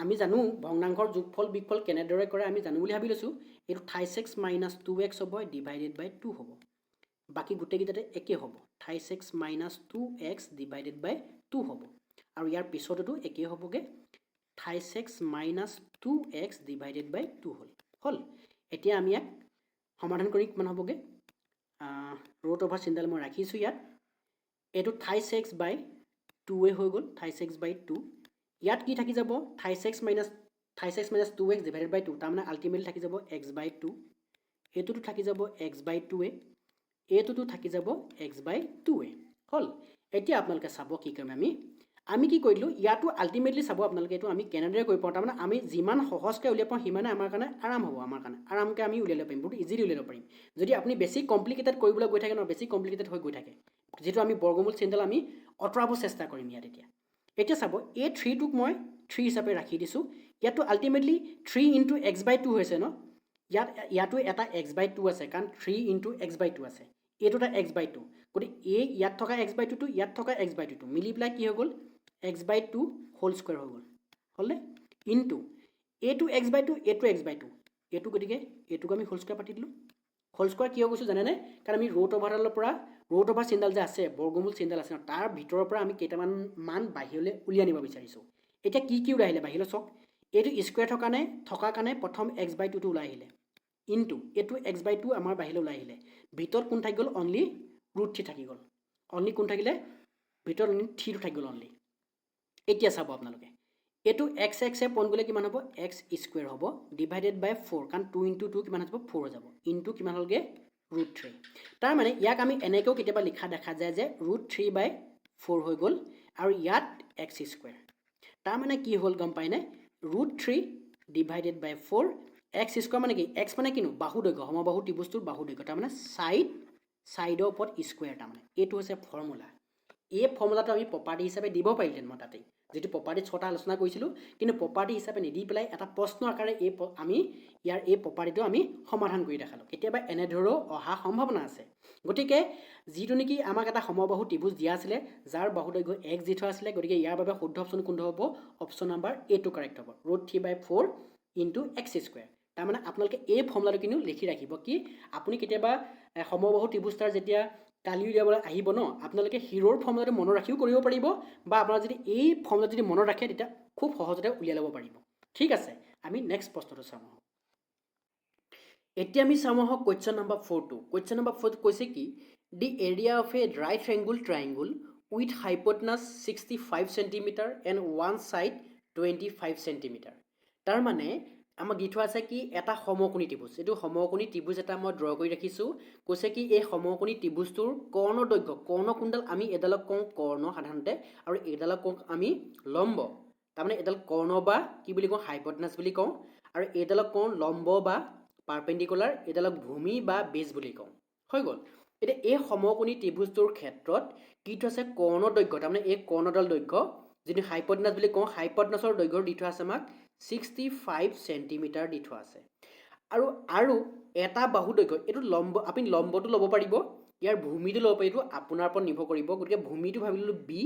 আমি জানো ভগ্নাংশৰ যোগফল বিয়োগফল কেনেদৰে কৰে আমি জানো বুলি ভাবি লৈছোঁ। এইটো 28x - 2x হ'ব ডিভাইডেড বাই 2 হ'ব, বাকী গোটেইকেইটাতে একে হ'ব 28x - 2x ডিভাইডেড বাই 2 হ'ব। আৰু ইয়াৰ পিছতো একে হ'বগৈ 28x - 2x ডিভাইডেড বাই 2 হ'ল। এতিয়া আমি ইয়াক সমাধান কৰি কিমান হ'বগৈ, ৰুট অভাৰ চিনডাল মই ৰাখিছোঁ ইয়াত, এইটো 28x/2 হৈ গ'ল 28x/2। ইয়াত কি থাকি যাব 28x - 2x ডিভাইডেড বাই 2, তাৰমানে আল্টিমেটলি থাকি যাব x/2, এইটোতো থাকি যাব x/2, এইটোতো থাকি যাব x/2 হ'ল। এতিয়া আপোনালোকে চাব কি কৰিম আমি কি কৰিলোঁ ইয়াতো আল্টিমেটলি চাব আপোনালোকে এইটো আমি কেনেদৰে কৰিব পাৰোঁ, তাৰমানে আমি যিমান সহজকৈ উলিয়াই পাওঁ সিমানে আমাৰ কাৰণে আৰাম হ'ব, আমাৰ কাৰণে আৰামকৈ আমি উলিয়াই ল'ব পাৰিম, বহুত ইজিলি উলিয়াই ল'ব পাৰিম। যদি আপুনি বেছি কমপ্লিকেটেড কৰিবলৈ গৈ থাকে ন, বেছি কমপ্লিকেটেড হৈ গৈ থাকে, যিটো আমি বৰ্গমূল চিনডাল আমি আঁতৰাব চেষ্টা কৰিম ইয়াত। এতিয়া চাব এই 3টোক মই 3 হিচাপে ৰাখি দিছোঁ। ইয়াতো আল্টিমেটলি 3 × x/2 হৈছে ন, ইয়াতো এটা x/2 আছে কাৰণ 3 × x/2 আছে, এইটো এটা x/2, গতিকে ইয়াত থকা x/2টো ইয়াত থকা x/2টো মিলি পেলাই কি হৈ গ'ল x/2 হোল স্কুৱেৰ হৈ গ'ল, হ'লনে, ইনটু এইটো x/2 এইটো x/2, এইটো গতিকে এইটোক আমি হোল স্কুৱেৰ পাতি দিলোঁ। হোল স্কুৱেৰ কিয় কৈছোঁ জানেনে, কাৰণ আমি ৰুট অভাৰ চিনডাল যে আছে বৰ্গমূল চিনডাল আছে ন, তাৰ ভিতৰৰ পৰা আমি কেইটামান মান বাহিৰলৈ উলিয়াই আনিব বিচাৰিছোঁ। এতিয়া কি ওলাই আহিলে বাহিৰলৈ চাওক, এইটো স্কুৱেৰ থকাৰ কাৰণে প্ৰথম x/2টো ওলাই আহিলে, ইনটু এইটো x/2 আমাৰ বাহিৰলৈ ওলাই আহিলে, ভিতৰত কোন থাকি গ'ল অনলি √3 থাকি গ'ল, অনলি কোন থাকিলে ভিতৰত অনলি 3টো থাকি গ'ল অনলি। এতিয়া চাব আপোনালোকে এইটো x পইণ্ট গ'লে কিমান হ'ব x স্কুৱেৰ হ'ব ডিভাইডেড বাই 4, কাৰণ 2 × 2 কিমান হ'ব 4 হৈ যাব, ইনটু কিমান হ'লগৈ √3। তাৰমানে ইয়াক আমি এনেকৈও কেতিয়াবা লিখা দেখা যায় যে √3/4 হৈ গ'ল আৰু ইয়াত x স্কুৱেৰ, তাৰমানে কি হ'ল গম পায়নে, √3 ডিভাইডেড বাই 4, x স্কুৱেৰ মানে কি, x মানে কিনো বাহুদৈৰ্ঘ্য, সমবাহু ত্ৰিভুজটোৰ বাহুদৈৰ্ঘ্য, তাৰমানে ছাইডৰ ওপৰত স্কুৱেৰ, তাৰমানে এইটো হৈছে ফৰ্মুলা। এই ফৰ্মুলাটো আমি প্ৰপাৰ্টি হিচাপে দিব পাৰিলেন মই তাতেই, যিটো প্ৰপাৰ্টি 6টা আলোচনা কৰিছিলোঁ, কিন্তু প্ৰপাৰ্টি হিচাপে নিদি পেলাই এটা প্ৰশ্ন আকাৰে আমি ইয়াৰ এই প্ৰপাৰ্টিটো আমি সমাধান কৰি দেখালোঁ। কেতিয়াবা এনেদৰেও অহা সম্ভাৱনা আছে। গতিকে যিটো নেকি আমাক এটা সমবাহু ত্ৰিভুজ দিয়া আছিলে যাৰ বাহুদৈৰ্ঘ্য x দি থোৱা আছিলে, গতিকে ইয়াৰ বাবে শুদ্ধ অপশ্যন কোনটো হ'ব, অপশ্যন নাম্বাৰ এটো কাৰেক্ট হ'ব, √3/4 × x স্কুৱেৰ। তাৰমানে আপোনালোকে এই ফৰ্মুলাটো কিন্তু লিখি ৰাখিব, কি আপুনি কেতিয়াবা সমবাহু ত্ৰিভুজটাৰ যেতিয়া কালি উলিয়াবলৈ আহিব ন, আপোনালোকে হিৰোৰ ফৰ্মুলাটো মনত ৰাখিও কৰিব পাৰিব, বা আপোনাৰ যদি এই ফৰ্মুলাটো যদি মনত ৰাখে তেতিয়া খুব সহজতে উলিয়াই ল'ব পাৰিব। ঠিক আছে, আমি নেক্সট প্ৰশ্নটো চাওঁ আহক। এতিয়া আমি চাওঁ আহক কুৱেশ্যন নম্বৰ 4টো। কুৱেশ্যন নম্বৰ 4 কৈছে কি, the area of a right angle triangle with hypotenuse 65 cm and one side 25 cm। তাৰমানে আমাক দি থোৱা আছে কি এটা সমকোণী ত্ৰিভুজ, এইটো সমকোণী ত্ৰিভুজ এটা মই ড্ৰ কৰি ৰাখিছোঁ। কৈছে কি এই সমকোণী ত্ৰিভুজটোৰ কৰ্ণৰ দৈৰ্ঘ্য, কৰ্ণকুণ্ডাল আমি এডালক কওঁ কৰ্ণ সাধাৰণতে, আৰু এইডালক কওঁ আমি লম্ব, তাৰমানে এডাল কৰ্ণ বা কি বুলি কওঁ হাইপ'টেনাছ বুলি কওঁ, আৰু এইডালক কওঁ লম্ব বা পাৰপেণ্ডিকুলাৰ, এইডালক ভূমি বা বেজ বুলি কওঁ, হৈ গ'ল। এতিয়া এই সমকোণী ত্ৰিভুজটোৰ ক্ষেত্ৰত কি আছে কৰ্ণৰ দৈৰ্ঘ্য, তাৰমানে এই কৰ্ণডাল দৈৰ্ঘ্য যিটো হাইপ'টেনাছ বুলি কওঁ, হাইপ'টেনাছৰ দৈৰ্ঘ্য দি থোৱা আছে আমাক 65 cm দি থোৱা আছে, আৰু এটা বাহু দৈৰ্ঘ্য, এইটো লম্ব, আপুনি লম্বটো ল'ব পাৰিব, ইয়াৰ ভূমিটো ল'ব পাৰিব, আপোনাৰ ওপৰত নিৰ্ভৰ কৰিব। গতিকে ভূমিটো ভাবি ল'লোঁ বি,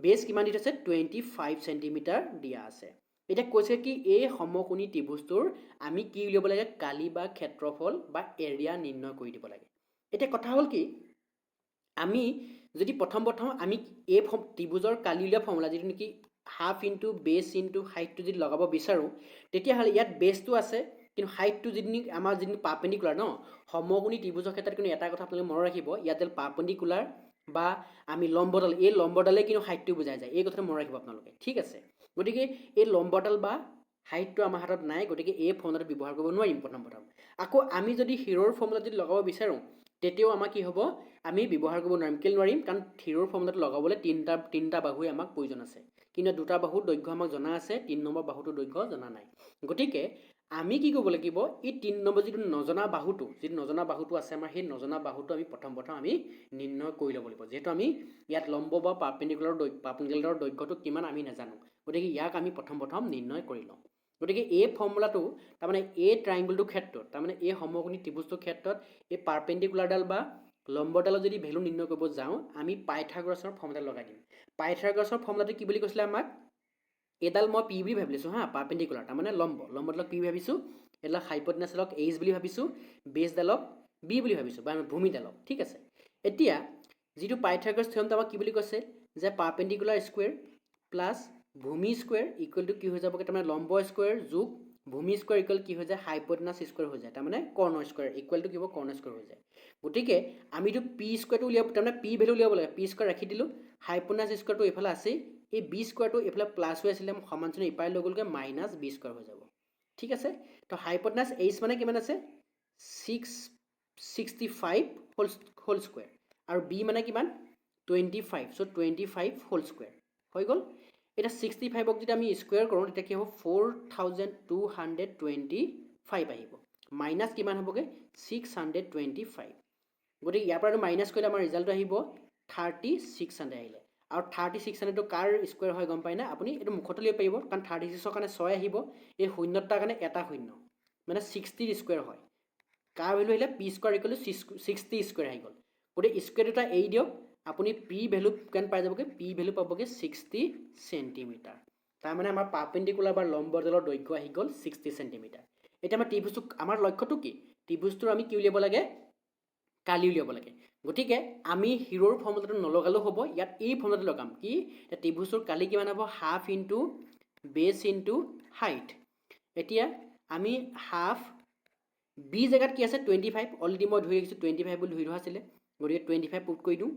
বেছ কিমান দি থৈছে 25 cm দিয়া আছে। এতিয়া কৈছে কি এই সমকোণী ত্ৰিভুজটোৰ আমি কি উলিয়াব লাগে, কালি বা ক্ষেত্ৰফল বা এৰিয়া নিৰ্ণয় কৰি দিব লাগে। এতিয়া কথা হ'ল কি, আমি যদি প্ৰথম আমি এই ত্ৰিভুজৰ কালি উলিওৱা ফৰ্মুলা যিটো নেকি হাফ ইনটু বেছ ইনটু হাইটটো যদি লগাব বিচাৰোঁ, তেতিয়াহ'লে ইয়াত বেছটো আছে, কিন্তু হাইটটো যিটো আমাৰ যিটো পাৰপেণ্ডিকুলাৰ ন, সমকোণী ত্ৰিভুজৰ ক্ষেত্ৰত কিন্তু এটা কথা আপোনালোকে মনত ৰাখিব, ইয়াত পাৰপেণ্ডিকুলাৰ বা আমি লম্বডাল, এই লম্বডালে কিন্তু হাইটটো বুজাই যায়, এই কথাটো মনত ৰাখিব আপোনালোকে। ঠিক আছে, গতিকে এই লম্বডাল বা হাইটটো আমাৰ হাতত নাই, গতিকে এই ফৰ্মুলাটো ব্যৱহাৰ কৰিব নোৱাৰিম প্ৰথম। আকৌ আমি যদি হিৰ'ৰ ফৰ্মুলা যদি লগাব বিচাৰোঁ তেতিয়াও আমাৰ কি হ'ব, আমি ব্যৱহাৰ কৰিব নোৱাৰিম। কেলৈ নোৱাৰিম? কাৰণ হিৰ'ৰ ফৰ্মুলাটো লগাবলৈ তিনিটা বাহুৱে আমাক প্ৰয়োজন আছে, কিন্তু দুটা বাহুৰ দৈৰ্ঘ্য আমাক জনা আছে, 3 নম্বৰ বাহুটোৰ দৈৰ্ঘ্য জনা নাই। গতিকে আমি কি কৰিব লাগিব, এই 3 নম্বৰ যিটো নজনা বাহুটো আছে আমাৰ, সেই নজনা বাহুটো আমি প্ৰথম আমি নিৰ্ণয় কৰি ল'ব লাগিব। যিহেতু আমি ইয়াত লম্ব বা পাৰ্পেণ্ডিকুলাৰৰ দৈৰ্ঘ্যটো কিমান আমি নাজানো, গতিকে ইয়াক আমি প্ৰথম নিৰ্ণয় কৰি লওঁ। গতিকে এই ফৰ্মুলাটো তাৰমানে এই ট্ৰাইংগলটোৰ ক্ষেত্ৰত, তাৰমানে এই সমকোণী ত্ৰিভুজটোৰ ক্ষেত্ৰত এই পাৰ্পেণ্ডিকুলাৰডাল বা লম্বডালৰ যদি ভেলু নিৰ্ণয় কৰিব যাওঁ, আমি পাইথাগোৰাছৰ ফৰ্মুলা লগাই দিম। পাইথাগোৰাছৰ ফৰ্মুলাটো কি বুলি কৈছিলে আমাক? এডাল মই পি বুলি ভাবিছোঁ হা, পাৰ্পেণ্ডিকুলাৰ তাৰমানে লম্বডালক পি ভাবিছোঁ, এডাল হাইপটেনাছডালক এইচ বুলি ভাবিছোঁ, বেছডালক বি বুলি ভাবিছোঁ, বা ভূমিডালক। ঠিক আছে, এতিয়া যিটো পাইথাগোৰাছ থিয়ৰমটো আমাক কি বুলি কৈছে, যে পাৰ্পেণ্ডিকুলাৰ স্কুৱেৰ প্লাছ ভূমি স্কুৱেৰ ইকুৱেল টু কি হৈ যাবগৈ, তাৰমানে লম্ব স্কুৱেৰ যোগ ভূমি স্কুৱেৰ ইকুৱেল কি হৈ যায়, হাইপটেনাছ স্কুৱেৰ হৈ যায়, তাৰমানে কৰ্ণ স্কুৱেৰ ইকুৱেল টু কি হ'ব, কৰ্ণ স্কুৱেৰ হৈ যায়। গতিকে আমিতো পি স্কুৱেৰটো উলিয়াব, তাৰমানে পি ভেলু উলিয়াব লাগে, পি স্কুৱেৰ ৰাখি দিলোঁ, হাইপটেনাছ স্কুৱেৰটো এইফালে আছেই, এই বি স্কুৱেৰটো এইফালে প্লাছ হৈ আছিলে, সমান চিহ্ন ইপাৰে লৈ গ'লগৈ, মাইনাছ বি স্কুৱেৰ হৈ যাব। ঠিক আছে, তো হাইপটেনাছ এইচ মানে কিমান আছে, 665 হোল স্কুৱেৰ, আৰু বি মানে কিমান 25, চ' 25 হোল স্কুৱেৰ হৈ গ'ল। এতিয়া 65ক যদি আমি স্কুৱেৰ কৰোঁ তেতিয়া কি হ'ব, 4225 আহিব, মাইনাছ কিমান হ'বগৈ 625। গতিকে ইয়াৰ পৰা মাইনাছ কৰিলে আমাৰ ৰিজাল্টটো আহিব 3600 আহিলে। আৰু 3600টো কাৰ স্কুৱেৰ হয় গম পায় না আপুনি? এইটো মুখতো লিখিব পাৰিব, কাৰণ 36ৰ কাৰণে 6 আহিব, এই শূন্যটাৰ কাৰণে এটা শূন্য, মানে 60 স্কুৱেৰ হয়। কাৰ ভেলু আহিলে P square equal to 60 square আহি গ'ল। গতিকে স্কুৱেৰ দুটা এৰি দিয়ক, আপুনি পি ভেলু কিমান পাই যাবগৈ, পি ভেলু পাবগৈ 60 চেণ্টিমিটাৰ। তাৰমানে আমাৰ পাৰ্পেণ্ডিকুলাৰ বা লম্বডালৰ দৈৰ্ঘ্য আহি গ'ল 60 চেণ্টিমিটাৰ। এতিয়া আমাৰ ত্ৰিভুজটো, আমাৰ লক্ষ্যটো কি, ত্ৰিভুজটোৰ আমি কি উলিয়াব লাগে, কালি উলিয়াব লাগে। গতিকে আমি হিৰ'ৰ ফৰ্মুলাটো নলগালেও হ'ব, ইয়াত এই ফৰ্মুলাটো লগাম। কি, ত্ৰিভুজটোৰ কালি কিমান হ'ব, হাফ ইনটু বেছ ইনটু হাইট। এতিয়া আমি হাফ বি জেগাত কি আছে 25, অলৰেডি মই ধৰি ৰাখিছোঁ 25 বুলি ধৰি থোৱা আছিলে, গতিকে 25 পুট কৰি দিওঁ,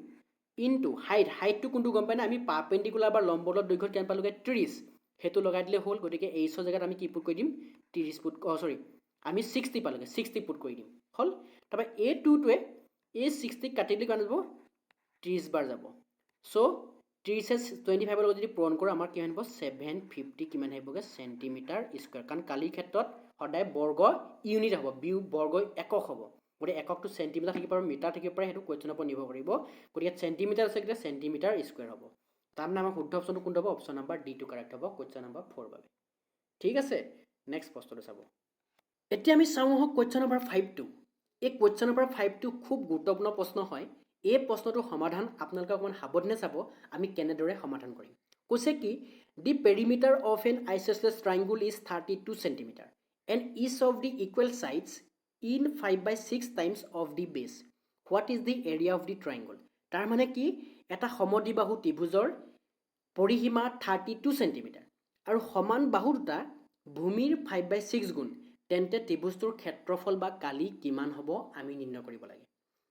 ইনটু হাইটটো কোনটো গম পাই না, আমি পাৰ্পেণ্ডিকুলাৰ বা লম্বডালৰ দৈৰ্ঘ্য কিমান পালোগৈ 30, সেইটো লগাই দিলে হ'ল। গতিকে এইচৰ জেগাত আমি কি পুট কৰি দিম, 30 পুট, আমি 60 পালোগৈ, 60 পুট কৰি দিম, হ'ল। তাৰপৰা এই টুটোৱে এই 60 কাটি দিলে কিমান যাব, 30 বাৰ যাব। চ' 30 25ৰ লগত যদি পূৰণ কৰোঁ আমাৰ কিমান হ'ব, 750 কিমান আহিবগৈ চেণ্টিমিটাৰ স্কুৱেৰ। কাৰণ কালিৰ ক্ষেত্ৰত সদায় বৰ্গ ইউনিট হ'ব, বৰ্গ একক হ'ব, গতিকে এককটো চেণ্টিমিটাৰ থাকিব পাৰে, মিটাৰ থাকিব পাৰে, সেইটো কুৱেশ্যনৰ ওপৰত নিৰ্ভৰ কৰিব। গতিকে চেণ্টিমিটাৰ আছে, গতিকে চেণ্টিমিটাৰ স্কুৱেৰ হ'ব। তাৰমানে আমাৰ শুদ্ধ অপশ্যনটো কোনটো হ'ব, অপশ্যন নাম্বাৰ ডিটো কাৰেক্ট হ'ব, কুৱেশ্যন নাম্বাৰ 4 বাবে। ঠিক আছে, নেক্সট প্ৰশ্নটো চাব। এতিয়া আমি চাওঁ আহক কুৱেশ্যন নাম্বাৰ 5টো। এই কুৱেশ্যন নাম্বাৰ 5টো খুব গুৰুত্বপূৰ্ণ প্ৰশ্ন হয়। এই প্ৰশ্নটোৰ সমাধান আপোনালোকে অকণমান সাৱধানে চাব, আমি কেনেদৰে সমাধান কৰিম। কৈছে কি, the perimeter of an isosceles triangle is 32 centimetre and each of the equal sides in 5/6 times of the base, what is the area of the triangle. তাৰ মানে কি, এটা সমদ্বিবাহু ত্ৰিভুজৰ পৰিসীমা 32 চেণ্টিমিটাৰ আৰু সমান বাহু দুটা ভূমিৰ 5/6 গুণ, তেন্তে ত্ৰিভুজটোৰ ক্ষেত্ৰফল বা কালি কিমান হ'ব আমি নিৰ্ণয় কৰিব লাগে।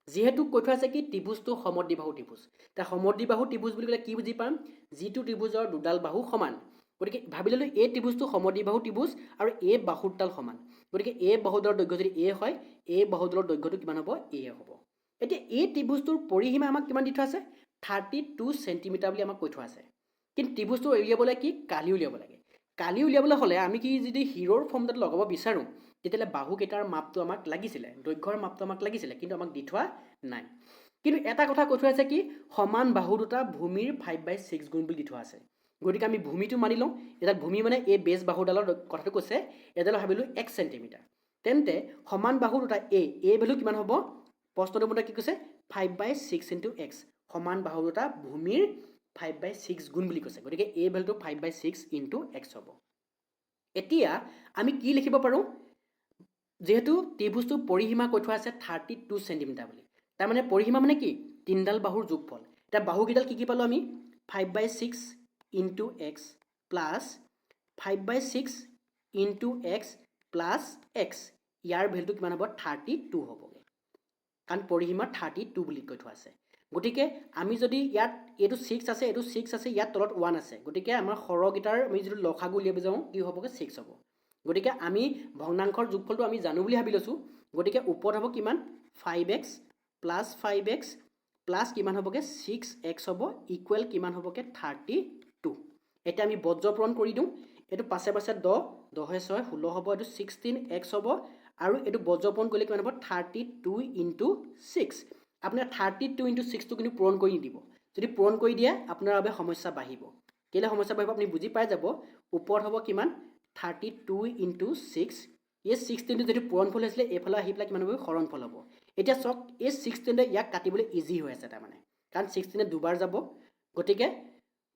যিহেতু কৈ থোৱা আছে কি ত্ৰিভুজটো সমদ্বিবাহু ত্ৰিভুজ, তাৰ সমদ্বিবাহু ত্ৰিভুজ বুলি ক'লে কি বুজি পাম, যিটো ত্ৰিভুজৰ দুডাল বাহু সমান। গতিকে ভাবি ল'লোঁ এই ত্ৰিভুজটো সমদ্বিবাহু ত্ৰিভুজ আৰু এই বাহুডাল সমান, গতিকে এই বাহুডালৰ দৈৰ্ঘ্য যদি এ হয়, এই বাহুডালৰ দৈৰ্ঘ্যটো কিমান হ'ব, এ হ'ব। এতিয়া এই ত্ৰিভুজটোৰ পৰিসীমা আমাক কিমান দি থোৱা আছে, 32 চেণ্টিমিটাৰ বুলি আমাক কৈ থোৱা আছে। কিন্তু ত্ৰিভুজটো উলিয়াবলৈ কি, কালি উলিয়াব লাগে। কালি উলিয়াবলৈ হ'লে আমি কি, যদি হিৰ'ৰ ফৰ্মুলাটো লগাব বিচাৰোঁ তেতিয়াহ'লে বাহুকেইটাৰ মাপটো আমাক লাগিছিলে, দৈৰ্ঘ্যৰ মাপটো আমাক লাগিছিলে, কিন্তু আমাক দি থোৱা নাই। কিন্তু এটা কথা কৈ থোৱা আছে কি, সমান বাহু দুটা ভূমিৰ 5/6 গুণ বুলি দি থোৱা আছে। গতিকে আমি ভূমিটো মানি লওঁ, এতিয়া ভূমি মানে এই বেছ বাহুডালৰ কথাটো কৈছে, এডাল ভাবিলোঁ 1 চেণ্টিমিটাৰ, তেন্তে সমান বাহু দুটা এ ভেলু কিমান হ'ব, প্ৰশ্নটোৰ মতে কি কৈছে 5/6 ইনটু x, সমান বাহু দুটা ভূমিৰ 5/6 গুণ বুলি কৈছে, গতিকে এ ভেলুটো 5/6 ইনটু x হ'ব। এতিয়া আমি কি লিখিব পাৰোঁ, যিহেতু ত্ৰিভুজটোৰ পৰিসীমা কৈ থোৱা আছে 32 চেণ্টিমিটাৰ বুলি, তাৰমানে পৰিসীমা মানে কি, তিনিডাল বাহুৰ যোগফল। এতিয়া বাহুকেইডাল কি পালোঁ আমি, 5/6 into x plus 5/6 into x plus x, ইয়াৰ ভেলুটো কিমান হ'ব, 32 হ'বগৈ, কাৰণ পৰিসীমা 32 বুলি কৈ থোৱা আছে। গতিকে আমি যদি ইয়াত এইটো 6 আছে এইটো 6 আছে ইয়াত তলত 1 আছে গতিকে আমাৰ সৰহকেইটাৰ আমি যদি লসাগু উলিয়াব যাওঁ কি হ'বগে 6 হ'ব গতিকে আমি ভগ্নাংশৰ যোগফলটো আমি জানো বুলি ভাবি লৈছোঁ গতিকে ওপৰত হ'ব কিমান 5x প্লাছ 5x প্লাছ কিমান হ'বগে 6x হ'ব ইকুৱেল কিমান হ'বগে 32 এতিয়া আমি বজ্ৰ পূৰণ কৰি দিওঁ এইটো পাছে পাছে 10 10 6 16 হ'ব এইটো 16x হ'ব আৰু এইটো বজ্ৰ পূৰণ কৰিলে কিমান হ'ব 32 ইনটু 6 আপোনাৰ 32 ইনটু 6টো কিন্তু পূৰণ কৰি নিদিব যদি পূৰণ কৰি দিয়ে আপোনাৰ বাবে সমস্যা বাঢ়িব কেলে সমস্যা বাঢ়িব আপুনি বুজি পাই যাব ওপৰত হ'ব কিমান 32 ইনটু 6 এই 16টো যদি পূৰণফল হৈছিলে এইফালে আহি পেলাই কিমান হ'ব হৰণফল হ'ব এতিয়া চাওক এই 16টোৱে ইয়াক কাটিবলৈ ইজি হৈ আছে তাৰমানে কাৰণ 16 দুবাৰ যাব গতিকে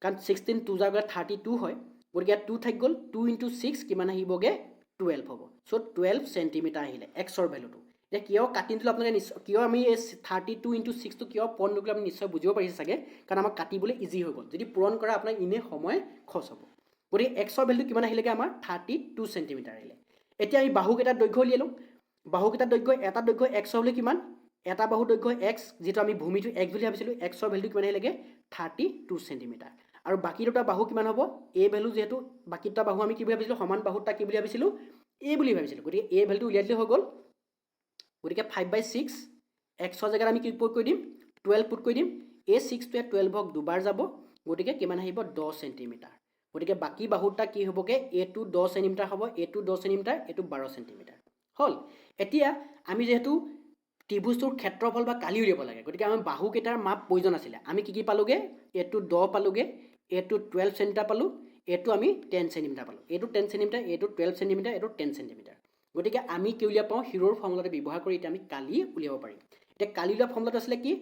কাৰণ 16 2 যাৰ 32 হয় গতিকে ইয়াত 2 থাকি গ'ল 2 ইনটু 6 কিমান আহিবগে 12 হ'ব চ' 12 চেণ্টিমিটাৰ আহিলে এক্সৰ ভেলুটো এতিয়া কিয় কাটি দিলোঁ আপোনালোকে নিশ্চয় কিয় আমি এই 32 ইনটু 6টো কিয় পূৰণ নকৰিলে আপুনি নিশ্চয় বুজিব পাৰিছে চাগে কাৰণ আমাক কাটিবলৈ ইজি হৈ গ'ল যদি পূৰণ কৰা আপোনাৰ ইনে সময় খৰচ হ'ব গতিকে এক্সৰ ভেলুটো কিমান আহিলেগৈ আমাৰ 32 চেণ্টিমিটাৰ আহিলে এতিয়া আমি বাহুকেইটাৰ দৈৰ্ঘ্য উলিয়াই লওঁ বাহুকেইটাৰ দৈৰ্ঘ্য এটা দৈৰ্ঘ্য x হ'লে কিমান এটা বাহু দৈৰ্ঘ্য x যিটো আমি ভূমিটো x বুলি ভাবিছিলোঁ xৰ ভেলুটো কিমান আহিলেগৈ 32 চেণ্টিমিটাৰ আৰু বাকী দুটা বাহু কিমান হ'ব a ভেলু যিহেতু বাকী দুটা বাহু আমি কি বুলি ভাবিছিলোঁ সমান বাহুটা কি বুলি ভাবিছিলোঁ a বুলি ভাবিছিলোঁ গতিকে a ভেলুটো উলিয়াই দিলে হৈ গ'ল গতিকে 5/6 xৰ জেগাত আমি কি পুট কৰি দিম 12 পুট কৰি দিম এই 6টোৱে 12ক দুবাৰ যাব গতিকে কিমান আহিব 10 চেণ্টিমিটাৰ গতিকে বাকী বাহুটা কি হ'বগে এইটো 10 চেণ্টিমিটাৰ হ'ব এইটো 10 চেণ্টিমিটাৰ এইটো 12 চেণ্টিমিটাৰ হ'ল এতিয়া আমি যেহেতু ত্ৰিভুজটোৰ ক্ষেত্ৰফল বা কালি উলিয়াব লাগে গতিকে আমাৰ বাহুকেইটাৰ মাপ প্ৰয়োজন আছিলে আমি কি পালোগে এইটো 10 পালোগে এইটো 12 চেণ্টিমিটাৰ পালোঁ এইটো আমি 10 চেণ্টিমিটাৰ পালোঁ এইটো 10 চেণ্টিমিটাৰ এইটো 12 চেণ্টিমিটাৰ এইটো 10 চেণ্টিমিটাৰ গতিকে আমি কি উলিয়াব পাওঁ হিৰৰ ফৰ্মুলাটো ব্যৱহাৰ কৰি এতিয়া আমি কালি উলিয়াব পাৰিম এতিয়া কালি উলিওৱা ফৰ্মুলাটো আছিলে কি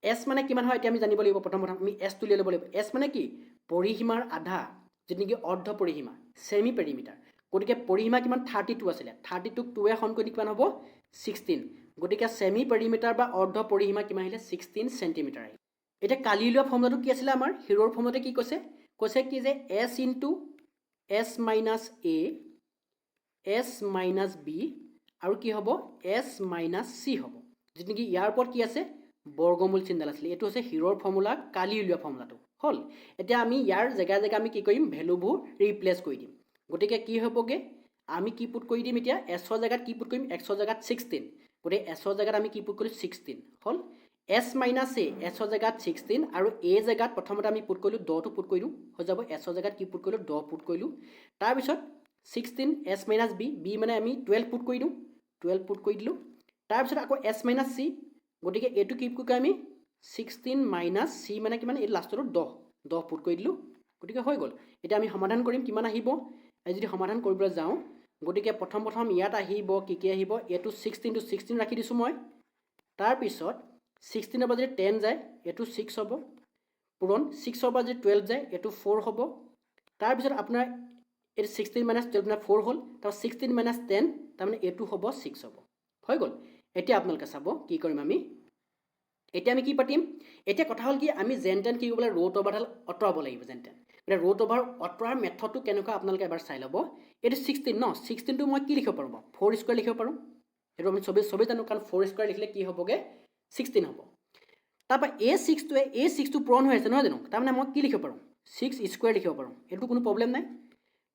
এছ মানে কিমান হয় এতিয়া আমি জানিব লাগিব প্ৰথম আমি এছটো উলিয়াই ল'ব লাগিব এছ মানে কি পৰিসীমাৰ আধা যিটো নেকি অৰ্ধ পৰিসীমা ছেমি পেৰিমিটাৰ গতিকে পৰিসীমা কিমান 32 আছিলে 32ক 2 এখন কৰি কিমান হ'ব 16 গতিকে ছেমি পেৰিমিটাৰ বা অৰ্ধ পৰিসীমা কিমান আহিলে 16 চেণ্টিমিটাৰ আহিলে এতিয়া কালি উলিওৱা ফৰ্মুলাটো কি আছিলে আমাৰ হিৰৰ ফৰ্মুলাতে কি কৈছে কি যে S into S minus A S minus B আৰু কি হ'ব এছ মাইনাছ চি হ'ব যিটো নেকি ইয়াৰ ওপৰত কি আছে বৰ্গমূল চিহ্নডাল আছিলে এইটো হৈছে হিৰৰ ফৰ্মুলা কালি উলিওৱা ফৰ্মুলাটো হ'ল এতিয়া আমি ইয়াৰ জেগা আমি কি কৰিম ভেলুবোৰ ৰিপ্লেচ কৰি দিম গতিকে কি হ'বগে আমি কি পুট কৰি দিম এতিয়া এছৰ জেগাত কি পুট কৰিম এক্সৰ জেগাত 16 গতিকে এছৰ জেগাত আমি কি পুট কৰিলোঁ 16 হ'ল এছ মাইনাছ এ এছৰ জেগাত 16 আৰু এ জেগাত প্ৰথমতে আমি পুট কৰিলোঁ 10টো পুট কৰিলোঁ হৈ যাব এছৰ জেগাত কি পুট কৰিলোঁ 10 পুট কৰিলোঁ তাৰপিছত 16 এছ মাইনাছ বি মানে আমি 12 পুট কৰি দিওঁ 12 পুট কৰি দিলোঁ তাৰপিছত আকৌ এছ মাইনাছ চি গতিকে এইটো কি পুট কৰি আমি 16 মাইনাছ চি মানে কিমান এই লাষ্টটো 10 পুট কৰি দিলোঁ গতিকে হৈ গ'ল এতিয়া আমি সমাধান কৰিম কিমান আহিব যদি সমাধান কৰিবলৈ যাওঁ গতিকে প্ৰথম ইয়াত আহিব কি আহিব এইটো 16 to 16 ৰাখি দিছোঁ মই তাৰপিছত 16ৰ পৰা যদি 10 যায় এইটো 6 হ'ব পূৰণ 6ৰ পৰা যদি 12 যায় এইটো 4 হ'ব তাৰপিছত আপোনাৰ এইটো 16 মাইনাছ 12 মানে 4 হ'ল তাৰ 16 মাইনাছ 10 তাৰমানে এইটো হ'ব 6 হ'ব হৈ গ'ল এতিয়া আপোনালোকে চাব কি কৰিম আমি এতিয়া আমি কি পাতিম এতিয়া কথা হ'ল কি আমি যেন তেন কি কৰিবলৈ ৰুট অভাৰডাল আঁতৰাব লাগিব যেন তেন এতিয়া ৰুট অভাৰ আঁতৰোৱাৰ মেথডটো কেনেকুৱা আপোনালোকে এবাৰ চাই ল'ব এইটো 16 ন 16টো মই কি লিখিব পাৰোঁ 4 স্কুৱাৰ লিখিব পাৰোঁ সেইটো আমি চবেই জানো কাৰণ 4 স্কুৱাৰ লিখিলে কি হ'বগে 16 হ'ব তাৰপৰা এই 6টো পূৰণ হৈ আছে নহয় জানো তাৰমানে মই কি লিখিব পাৰোঁ 6 স্কুৱাৰ লিখিব পাৰোঁ এইটো কোনো প্ৰব্লেম নাই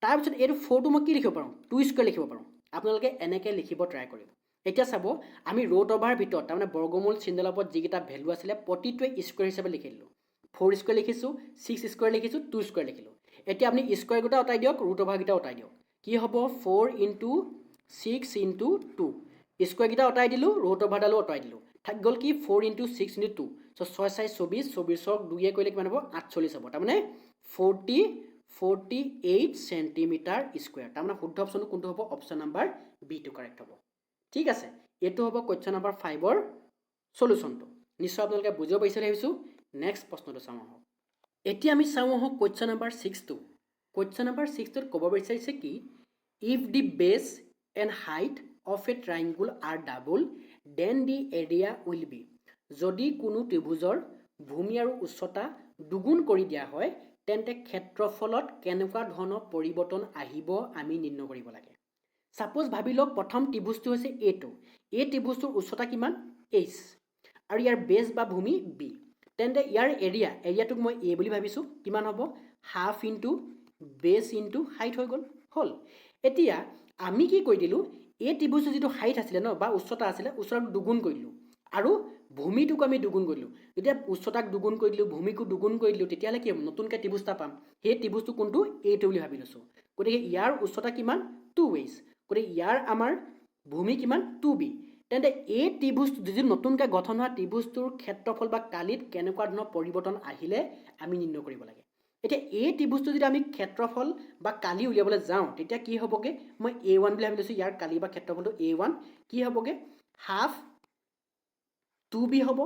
তাৰপিছত এইটো 4টো মই কি লিখিব পাৰোঁ 2 স্কুৱাৰ লিখিব পাৰোঁ আপোনালোকে এনেকৈ লিখিব ট্ৰাই কৰিব এতিয়া চাব আমি ৰুট অভাৰ ভিতৰত তাৰমানে বৰ্গমূল চিহ্নৰ ওপৰত যিকেইটা ভেলু আছিলে প্ৰতিটোৱে স্কুৱাৰ হিচাপে লিখি দিলোঁ 4 স্কুৱাৰ লিখিছোঁ 6 স্কুৱাৰ লিখিছোঁ 2 স্কুৱাৰ লিখিলোঁ এতিয়া আপুনি স্কুৱাৰ কেইটা আঁতৰাই দিয়ক ৰুট অভাৰকেইটা আঁতৰাই দিয়ক কি হ'ব 4 ইনটু 6 ইনটু 2 স্কুৱাৰকেইটা আঁতৰাই দিলোঁ ৰুট অভাৰডালো আঁতৰাই দিলোঁ থাকি গ'ল কি 4 ইনটু 6 ইনটু 2 চ' 6 4 24 24ক 2য়ে কৰিলে কিমান হ'ব 48 হ'ব তাৰমানে 48 চেণ্টিমিটাৰ স্কুৱাৰ তাৰমানে শুদ্ধ অপশ্যনটো কোনটো হ'ব অপশ্যন নাম্বাৰ বিটো কাৰেক্ট হ'ব ঠিক আছে এইটো হ'ব কুৱেশ্যন নাম্বাৰ 5ৰ সলিউশ্যনটো নিশ্চয় আপোনালোকে বুজিব পাৰিছে ভাবিছোঁ নেক্সট প্ৰশ্নটো চাওঁ আহক এতিয়া আমি চাওঁ আহক কুৱেশ্যন নাম্বাৰ 6টো কুৱেশ্যন নাম্বাৰ 6টোত ক'ব বিচাৰিছে কি if the base and height of a triangle are double then the area will be যদি কোনো ত্ৰিভুজৰ ভূমি আৰু উচ্চতা দুগুণ কৰি দিয়া হয় তেন্তে ক্ষেত্ৰফলত কেনেকুৱা ধৰণৰ পৰিৱৰ্তন আহিব আমি নিৰ্ণয় কৰিব লাগে সাপোজ ভাবি লওক প্ৰথম ত্ৰিভুজটো হৈছে এইটো এই ত্ৰিভুজটোৰ উচ্চতা কিমান h আৰু ইয়াৰ বেছ বা ভূমি বি। তেন্তে ইয়াৰ এৰিয়াটোক মই এ বুলি ভাবিছোঁ। কিমান হ'ব? হাফ ইনটু বেছ ইনটু হাইট হৈ গ'ল। হ'ল। এতিয়া আমি কি কৰি দিলোঁ, এই ত্ৰিভুজটো যিটো হাইট আছিলে ন বা উচ্চতা আছিলে, উচ্চতাটো দুগুণ কৰি দিলোঁ আৰু ভূমিটোক আমি দুগুণ কৰি দিলোঁ। যেতিয়া উচ্চতাক দুগুণ কৰি দিলোঁ, ভূমিকো দুগুণ কৰি দিলোঁ, তেতিয়াহ'লে কি হ'ব? নতুনকৈ ত্ৰিভুজ এটা পাম। সেই ত্ৰিভুজটো কোনটো? এইটো বুলি ভাবি লৈছোঁ। গতিকে ইয়াৰ উচ্চতা কিমান? 2h। গতিকে ইয়াৰ আমাৰ ভূমি কিমান? 2b। তেন্তে এই ত্ৰিভুজটো যিটো নতুনকৈ গঠন হোৱা ত্ৰিভুজটোৰ ক্ষেত্ৰফল বা কালিত কেনেকুৱা ধৰণৰ পৰিৱৰ্তন আহিলে আমি নিৰ্ণয় কৰিব লাগে। এতিয়া এই ত্ৰিভুজটো যদি আমি ক্ষেত্ৰফল বা কালি উলিয়াবলৈ যাওঁ, তেতিয়া কি হ'বগৈ? মই a1 বুলি ভাবি লৈছোঁ। ইয়াৰ কালি বা ক্ষেত্ৰফলটো a1 কি হ'বগৈ? হাফ 2b হ'ব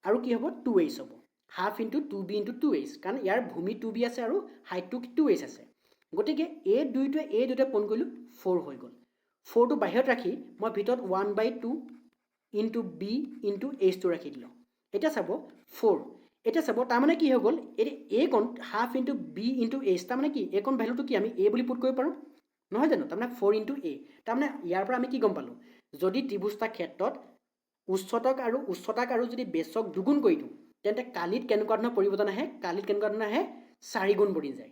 আৰু কি হ'ব? 2h হ'ব। Half into 2b into 2h, কাৰণ ইয়াৰ ভূমি 2b আছে আৰু হাইটটো 2h আছে। গতিকে এই দুইটোৱে পূৰণ কৰিলোঁ, 4 হৈ গ'ল। 4টো বাহিৰত ৰাখি মই ভিতৰত 1/2 ইনটু b ইনটু h ৰাখি দিলোঁ। এতিয়া চাব 4। এতিয়া চাব তাৰমানে কি হৈ গ'ল? এতিয়া এইকণ half into b into h, তাৰমানে কি? এইকণ ভেলুটো কি আমি a বুলি পুট কৰিব পাৰোঁ? নহয় জানো? তাৰমানে 4 ইনটু a। তাৰমানে ইয়াৰ পৰা আমি কি গম পালোঁ? যদি ত্ৰিভুজটাৰ ক্ষেত্ৰত উচ্চতাক আৰু যদি বেছক দুগুণ কৰি দিওঁ, তেন্তে কালিত কেনেকুৱা ধৰণৰ পৰিৱৰ্তন আহে? কালিত কেনেকুৱা ধৰণৰ আহে? 4 গুণ বঢ়ি যায়।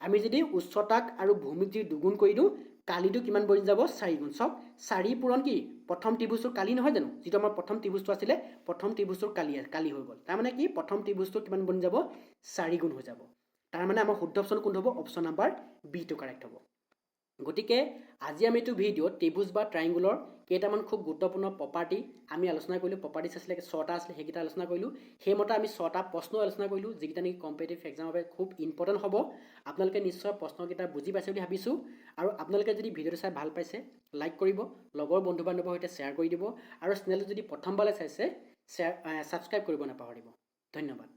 আমি যদি উচ্চতাক আৰু ভূমিক যদি দুগুণ কৰি দিওঁ, কালিটো কিমান বঢ়ি যাব? 4 গুণ। চাওক 4 পূৰণ কি? প্ৰথম ত্ৰিভুজটোৰ কালি নহয় জানো? যিটো আমাৰ প্ৰথম ত্ৰিভুজটো আছিলে, প্ৰথম ত্ৰিভুজটোৰ কালি হৈ গ'ল। তাৰমানে কি? প্ৰথম ত্ৰিভুজটো কিমান বনি যাব? 4 গুণ হৈ যাব। তাৰমানে আমাৰ শুদ্ধ অপশ্যন কোনটো হ'ব? অপশ্যন নাম্বাৰ বিটো কাৰেক্ট হ'ব। গতিকে আজি আমি এইটো ভিডিঅ'ত ত্ৰিভুজ বা ট্ৰাইংগুলৰ কেইটামান খুব গুৰুত্বপূৰ্ণ প্ৰপাৰ্টি আমি আলোচনা কৰিলোঁ। প্ৰপাৰ্টিজ আছিলে 6টা আছিলে, সেইকেইটা আলোচনা কৰিলোঁ। সেইমতে আমি 6টা প্ৰশ্ন আলোচনা কৰিলোঁ, যিকেইটা নেকি কম্পিটিটিভ এক্সামৰ বাবে খুব ইম্পৰ্টেণ্ট হ'ব। আপোনালোকে নিশ্চয় প্ৰশ্নকেইটা বুজি পাইছে বুলি ভাবিছোঁ। আৰু আপোনালোকে যদি ভিডিঅ'টো চাই ভাল পাইছে, লাইক কৰিব, লগৰ বন্ধু বান্ধৱৰ সৈতে শ্বেয়াৰ কৰি দিব, আৰু চেনেলটো যদি প্ৰথমবাৰলৈ চাইছে ছাবস্ক্ৰাইব কৰিব নাপাহৰিব। ধন্যবাদ।